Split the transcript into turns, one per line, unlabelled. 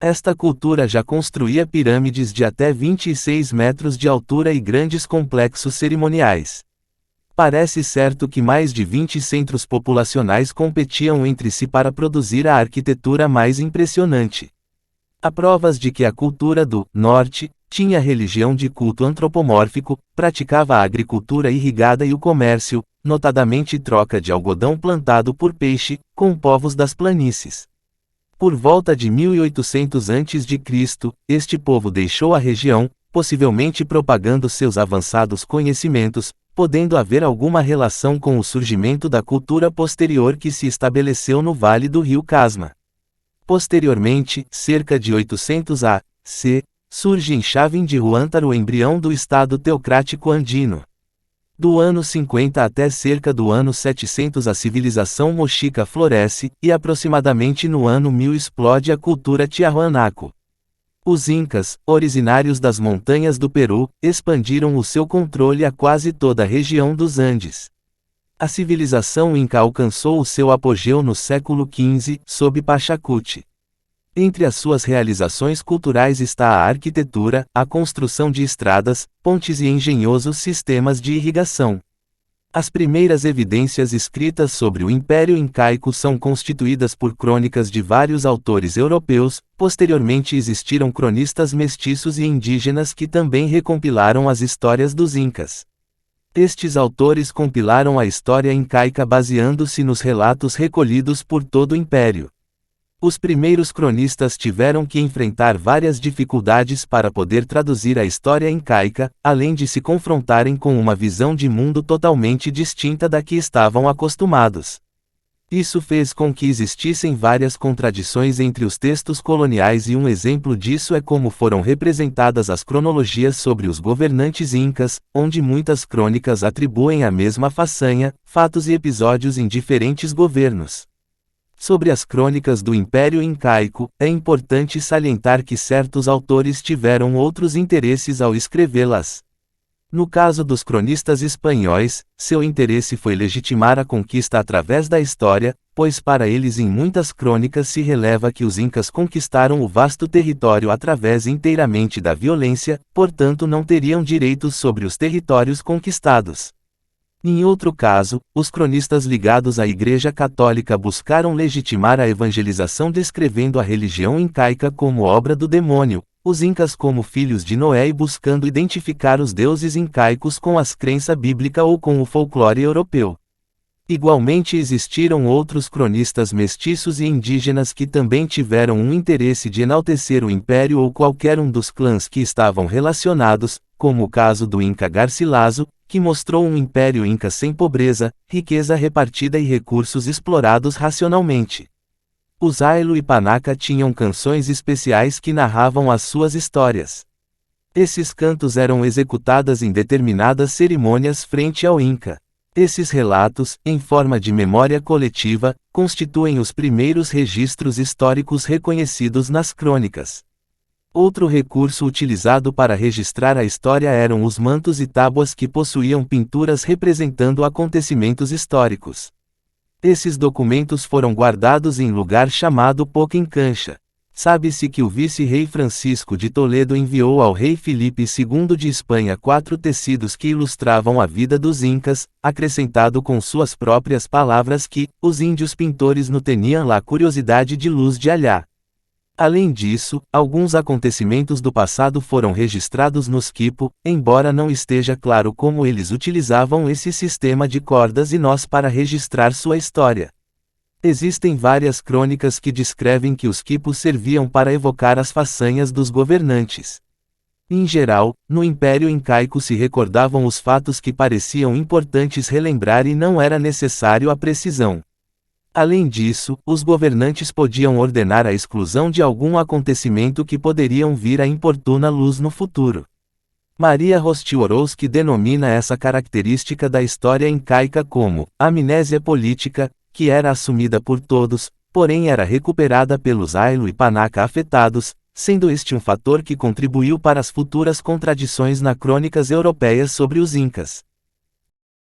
Esta cultura já construía pirâmides de até 26 metros de altura e grandes complexos cerimoniais. Parece certo que mais de 20 centros populacionais competiam entre si para produzir a arquitetura mais impressionante. Há provas de que a cultura do Norte tinha religião de culto antropomórfico, praticava a agricultura irrigada e o comércio, notadamente troca de algodão plantado por peixe, com povos das planícies. Por volta de 1800 a.C., este povo deixou a região, possivelmente propagando seus avançados conhecimentos, podendo haver alguma relação com o surgimento da cultura posterior que se estabeleceu no vale do rio Casma. Posteriormente, cerca de 800 a.C., surge em Chavin de Huántar o embrião do Estado teocrático andino. Do ano 50 até cerca do ano 700 a civilização mochica floresce, e aproximadamente no ano 1000 explode a cultura Tiahuanaco. Os Incas, originários das montanhas do Peru, expandiram o seu controle a quase toda a região dos Andes. A civilização Inca alcançou o seu apogeu no século XV, sob Pachacuti. Entre as suas realizações culturais está a arquitetura, a construção de estradas, pontes e engenhosos sistemas de irrigação. As primeiras evidências escritas sobre o Império Incaico são constituídas por crônicas de vários autores europeus. Posteriormente existiram cronistas mestiços e indígenas que também recompilaram as histórias dos Incas. Estes autores compilaram a história incaica baseando-se nos relatos recolhidos por todo o Império. Os primeiros cronistas tiveram que enfrentar várias dificuldades para poder traduzir a história incaica, além de se confrontarem com uma visão de mundo totalmente distinta da que estavam acostumados. Isso fez com que existissem várias contradições entre os textos coloniais e um exemplo disso é como foram representadas as cronologias sobre os governantes incas, onde muitas crônicas atribuem a mesma façanha, fatos e episódios em diferentes governos. Sobre as crônicas do Império Incaico, é importante salientar que certos autores tiveram outros interesses ao escrevê-las. No caso dos cronistas espanhóis, seu interesse foi legitimar a conquista através da história, pois para eles em muitas crônicas se releva que os incas conquistaram o vasto território através inteiramente da violência, portanto não teriam direitos sobre os territórios conquistados. Em outro caso, os cronistas ligados à Igreja Católica buscaram legitimar a evangelização descrevendo a religião incaica como obra do demônio, os incas como filhos de Noé e buscando identificar os deuses incaicos com as crenças bíblicas ou com o folclore europeu. Igualmente existiram outros cronistas mestiços e indígenas que também tiveram um interesse de enaltecer o império ou qualquer um dos clãs que estavam relacionados, como o caso do Inca Garcilaso, que mostrou um império inca sem pobreza, riqueza repartida e recursos explorados racionalmente. Os Ailo e Panaca tinham canções especiais que narravam as suas histórias. Esses cantos eram executadas em determinadas cerimônias frente ao Inca. Esses relatos, em forma de memória coletiva, constituem os primeiros registros históricos reconhecidos nas crônicas. Outro recurso utilizado para registrar a história eram os mantos e tábuas que possuíam pinturas representando acontecimentos históricos. Esses documentos foram guardados em lugar chamado Poquencancha. Sabe-se que o vice-rei Francisco de Toledo enviou ao rei Filipe II de Espanha 4 tecidos que ilustravam a vida dos incas, acrescentado com suas próprias palavras que, os índios pintores não tinham lá curiosidade de luz de alhar. Além disso, alguns acontecimentos do passado foram registrados nos quipu, embora não esteja claro como eles utilizavam esse sistema de cordas e nós para registrar sua história. Existem várias crônicas que descrevem que os quipus serviam para evocar as façanhas dos governantes. Em geral, no Império Incaico se recordavam os fatos que pareciam importantes relembrar e não era necessário a precisão. Além disso, os governantes podiam ordenar a exclusão de algum acontecimento que poderiam vir a importuna luz no futuro. Maria Rostiorowski denomina essa característica da história incaica como amnésia política, que era assumida por todos, porém era recuperada pelos Ailo e Panaca afetados, sendo este um fator que contribuiu para as futuras contradições nas crônicas europeias sobre os incas.